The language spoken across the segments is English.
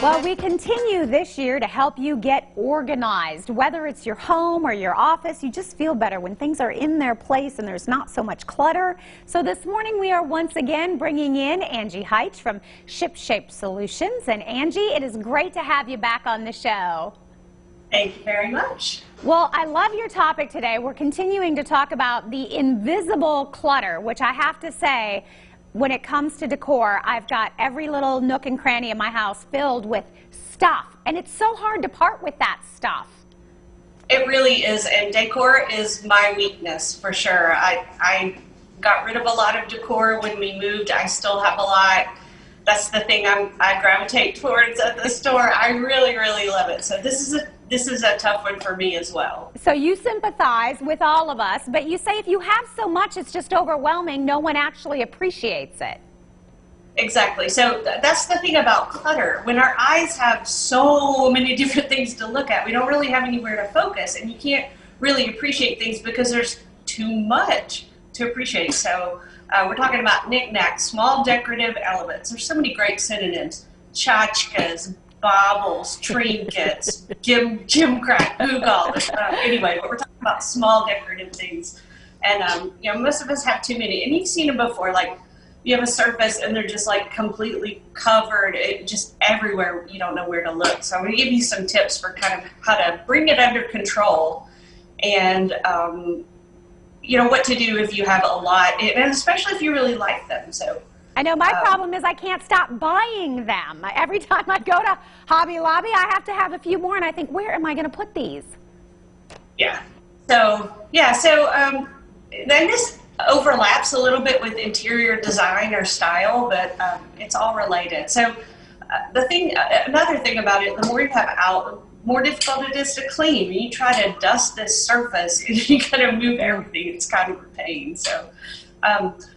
Well, we continue this year to help you get organized. Whether it's your home or your office, you just feel better when things are in their place and there's not so much clutter. So this morning we are once again bringing in Angie Hyche from ShipShape Solutions. And Angie, it is great to have you back on the show. Thank you very much. Well, I love your topic today. We're continuing to talk about the invisible clutter, which I have to say, when it comes to decor, I've got every little nook and cranny in my house filled with stuff, and it's so hard to part with that stuff. It really is, and decor is my weakness for sure. I got rid of a lot of decor when we moved. I still have a lot. That's the thing I gravitate towards at the store. I really, really love it. So this is a tough one for me as well. So you sympathize with all of us, but you say if you have so much, it's just overwhelming. No one actually appreciates it. Exactly. So that's the thing about clutter. When our eyes have so many different things to look at, we don't really have anywhere to focus, and you can't really appreciate things because there's too much to appreciate. So we're talking about knickknacks, small decorative elements. There's so many great synonyms: tchotchkes, baubles, trinkets, gimcrack, googles. Anyway, but we're talking about small decorative things. And you know, most of us have too many. And you've seen them before, like you have a surface and they're just like completely covered, just everywhere. You don't know where to look. So I'm going to give you some tips for kind of how to bring it under control and you know, what to do if you have a lot, and especially if you really like them. So I know my problem is I can't stop buying them. Every time I go to Hobby Lobby, I have to have a few more, and I think, where am I going to put these? Yeah. So then this overlaps a little bit with interior design or style, but it's all related. So another thing about it, the more you have out, the more difficult it is to clean. When you try to dust this surface and you got to move everything, it's kind of a pain. So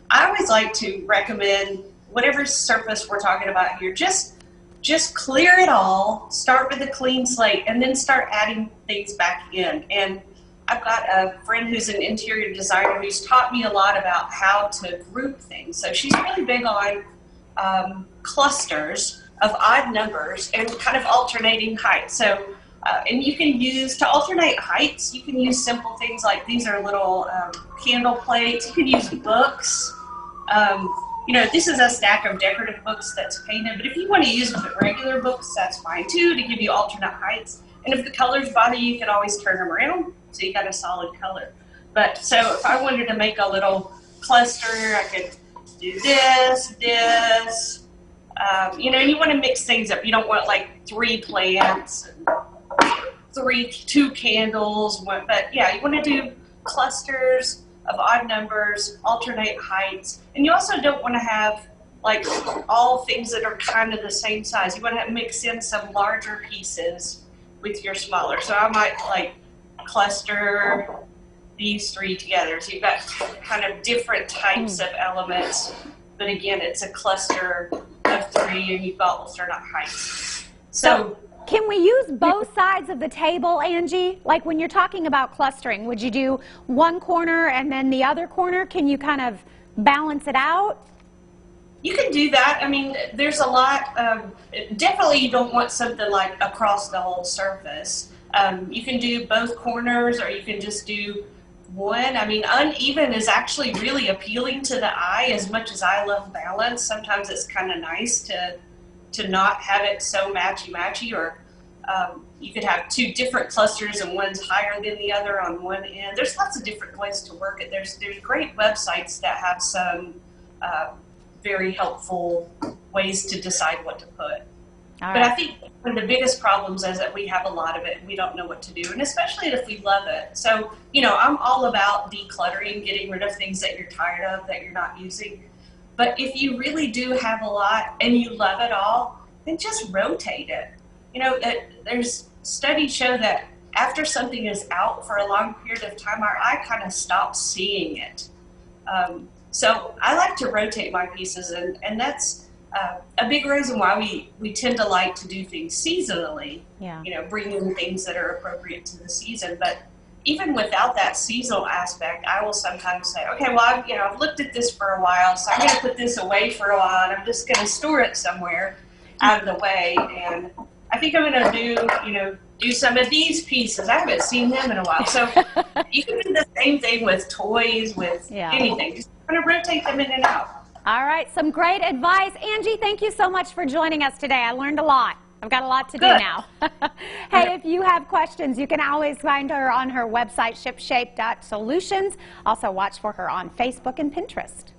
I always like to recommend whatever surface we're talking about here, just clear it all, start with a clean slate, and then start adding things back in. And I've got a friend who's an interior designer who's taught me a lot about how to group things. So she's really big on clusters of odd numbers and kind of alternating heights. So and you can use, to alternate heights, you can use simple things like these are little candle plates. You can use books. You know, this is a stack of decorative books that's painted, but if you want to use regular books, that's fine too, to give you alternate heights. And if the colors bother you, you can always turn them around so you got a solid color. But so if I wanted to make a little cluster, I could do this. You know, and you want to mix things up. You don't want like 3 plants, and 2 candles, but yeah, you want to do clusters of odd numbers, alternate heights, and you also don't want to have like all things that are kind of the same size. You want to mix in some larger pieces with your smaller. So I might like cluster these 3 together. So you've got kind of different types of elements, but again, it's a cluster of 3 and you've got alternate heights. So can we use both sides of the table, Angie? Like when you're talking about clustering, would you do one corner and then the other corner? Can you kind of balance it out? You can do that. I mean, there's a lot. Definitely you don't want something like across the whole surface. You can do both corners, or you can just do one. I mean, uneven is actually really appealing to the eye. As much as I love balance, sometimes it's kind of nice to not have it so matchy-matchy, or you could have 2 different clusters and one's higher than the other on one end. There's lots of different ways to work it. There's great websites that have some very helpful ways to decide what to put. But I think one of the biggest problems is that we have a lot of it and we don't know what to do, and especially if we love it. So, you know, I'm all about decluttering, getting rid of things that you're tired of, that you're not using. But if you really do have a lot and you love it all, then just rotate it. You know, there's studies show that after something is out for a long period of time, our eye kind of stops seeing it. So I like to rotate my pieces, and that's a big reason why we tend to like to do things seasonally. Yeah. You know, bring in things that are appropriate to the season. But even without that seasonal aspect, I will sometimes say, okay, well, I've looked at this for a while, so I'm going to put this away for a while, and I'm just going to store it somewhere. out of the way. And I think I'm going to do some of these pieces. I haven't seen them in a while. So you can do the same thing with toys, with anything. Just kind of rotate them in and out. All right, some great advice. Angie, thank you so much for joining us today. I learned a lot. I've got a lot to do now. Hey, if you have questions, you can always find her on her website, shipshape.solutions. Also watch for her on Facebook and Pinterest.